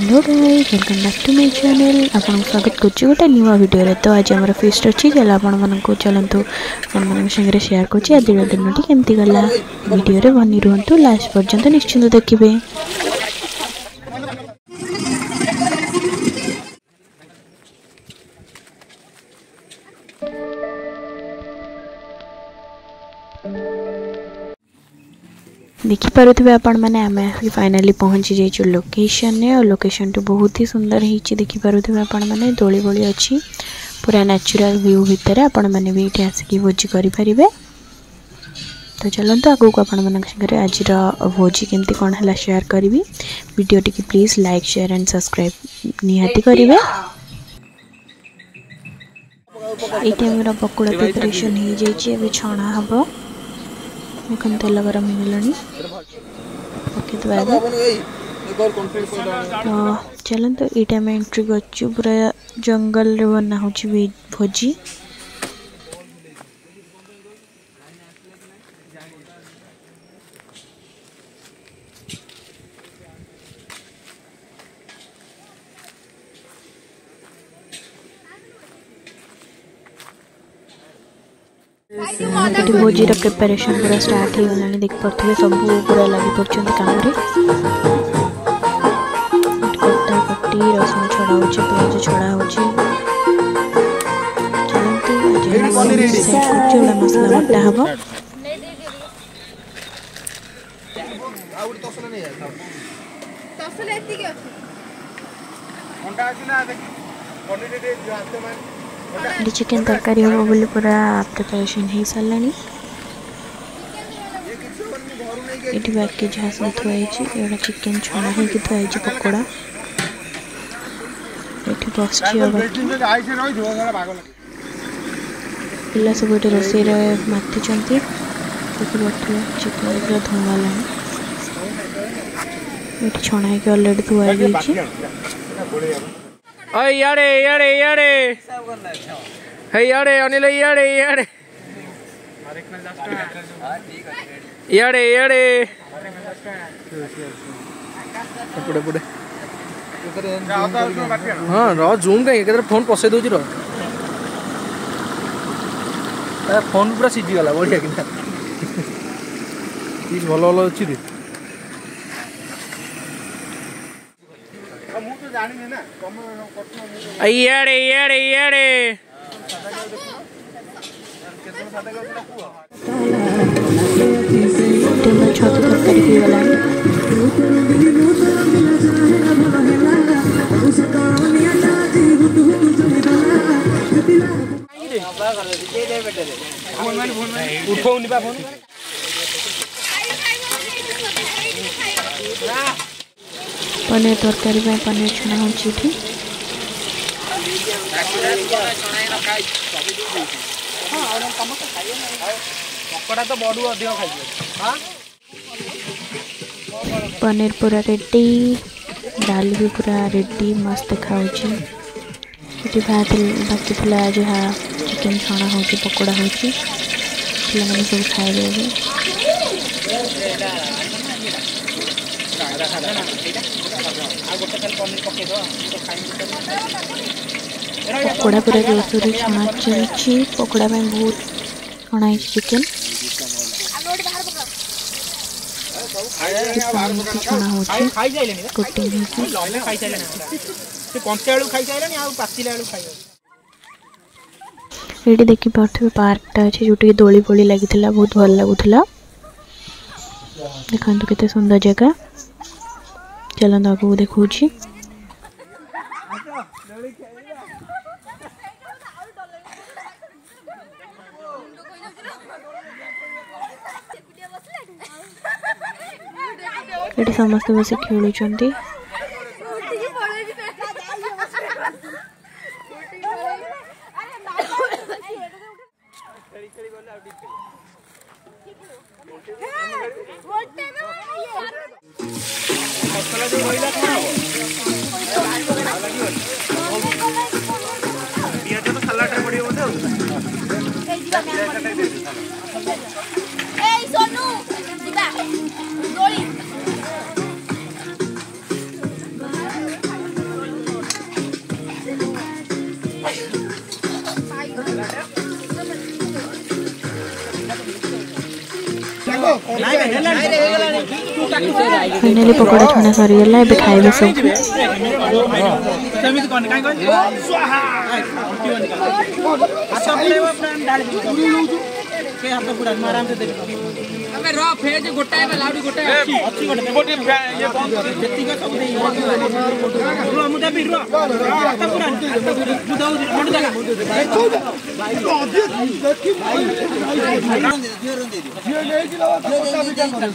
Hello guys, welcome back to my channel. आपन स्वागत करछि गोटे न्यू वीडियो रे। तो आज हमर फेस्ट अछि चला आपन मन को चलंतु आपन मन संगे शेयर करछि आज दिनटी केमती गला वीडियो रे बनी रहंतु लास्ट पर्यंत निश्चिंत देखिबे। देखिपे आपण मैंने आम फाइनाली पहुँची जाइए लोकेशन ने और लोकेशन तो बहुत ही सुंदर होती। देखिपे आपण मैंने दोली बोली अच्छी पूरा नेचुरल व्यू भितर आपण मैंने भी ये आसिक भोजी करें। तो चलते आगू को आपण मान आज भोजी केमती कौन है शेयर करी। वीडियो टी please like share and subscribe निहाती करेंगे। ये टाइम पकोड़ा प्रिपरेशन हो जाए छणा हम देखो तेल गरम हो गलानी तो चलते ये टाइम एंट्री कर पूरा जंगल रे बना हो भोजी। भोजी प्रिपरेशन पूरा स्टार्ट हो गलानी। देख पड़े सब पूरा लगी पड़ते काम कटा कटी रसुण छड़ा हो प्याज छड़ा हो मसला बटा हम चिकेन तरकारी हम बोली पूरा प्रिपरेशन हो सारा। ये बाकी जहाँ सब थुआई चिकेन छणा हो थुआई पकोड़ा ये बस पिला सब ये रोषे माति चिकेन पूरा धुआं ये छणा हो अलरेडी थुआई यारे यारे यारे हे यारे अनिल यारे यारे यारे यारे पड़े पड़े हाँ रह जूम कहीं फोन पसई दूसरी रह फोन पूरा सीझी गला बढ़िया कि भल भल अच्छी यारे यारे यारे छतु तरकारी हो गला पनीर तरकारी पनीर छणा हो पनीर पूरा रेडी दाल भी पूरा रेडी मस्त खाऊँ बाकी था जहाँ चिकेन छणा हो पकोड़ा हो पे सब खाए पकोड़ा पूरा जोर छणा चलती पकोड़ा में बहुत छणा चिकेन छणा हो ये देखी पार्थे पार्कटा अच्छे जो दोली फोली लगी बहुत भल लगुला। देखो केते सुंदर जगह चलते आगे देखा ये समस्त बस खेलुंट फाइनली पकोड़ा छणा सरी गला एबे खाइबे सब के हाथ पूरा आराम से देबे अबे रो फेज गोटाए में लाउडी गोटाए अच्छी गोटे गोटे ये जति का सब दे रो मुदा भी रो हाथ पूरा मुदा मुड देगा भाई देखी ये ले दिला पक्का भी कर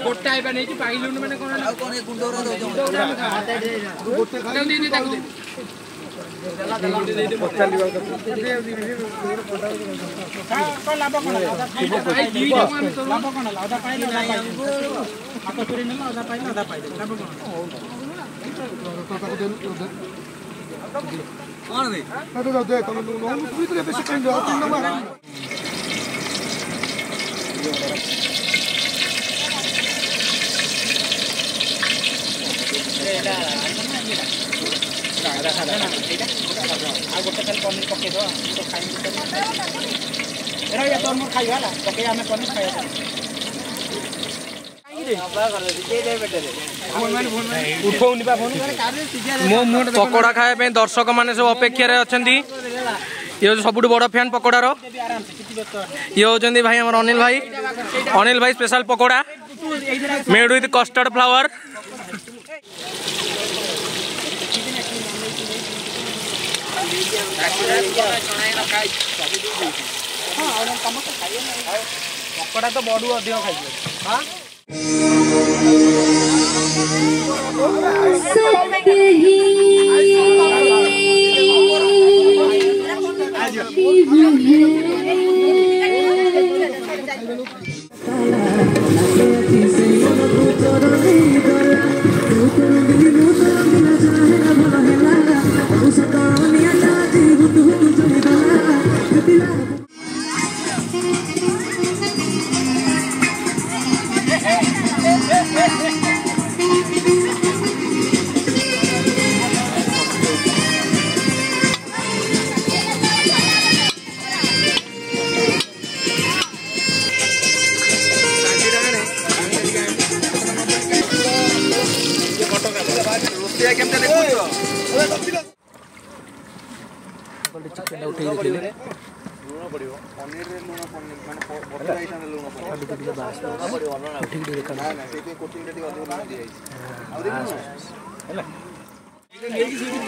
गोटाए पे नहीं पाइलु माने कोन गुंडो रो पकोड़ा खाए दर्शक माने सब अपेक्षा अच्छा ये सब बड़ फैन पकोड़ार ये होती भाई आम अनिल भाई special pakora made with custard flower pakora तो बड़ू अधिक खाई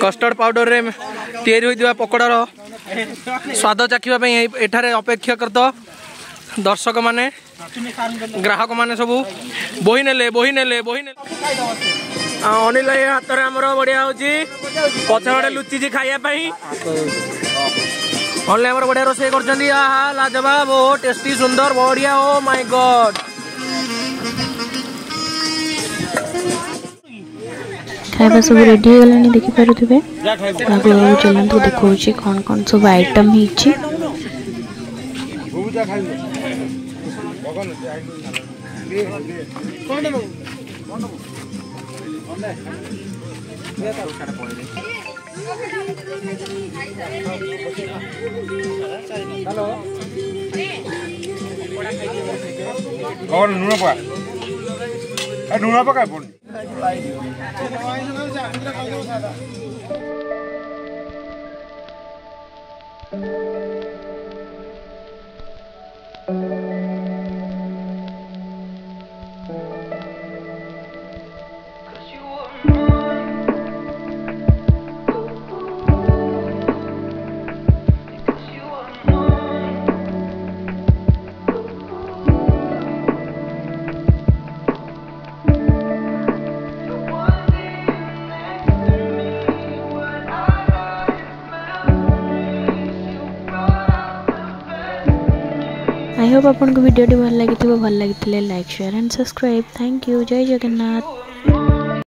कस्टर्ड पाउडर रे तैयारी होइदिबा पकोड़ार स्वाद चाखिबा पई एठारे अपेक्षा करतो दर्शक माने ग्राहक माने सब बोही नेले अनिल हाथ में आमर बढ़िया होची पछाड़े लुचि खाइया पई अनिल आमर बढ़िया रोसे करछंदी आहा लाजवाब ओ टेस्टी सुंदर बढ़िया ओ माय गॉड खाଇବା सब रेडी हो गलानी देखि पारुथिबे आगो चलंतु देखौची कोन कोन सब आइटम हिची और नून पका नून पका आई होप आपन को वीडियो भल लगी like share and subscribe. Thank you. जय जगन्नाथ।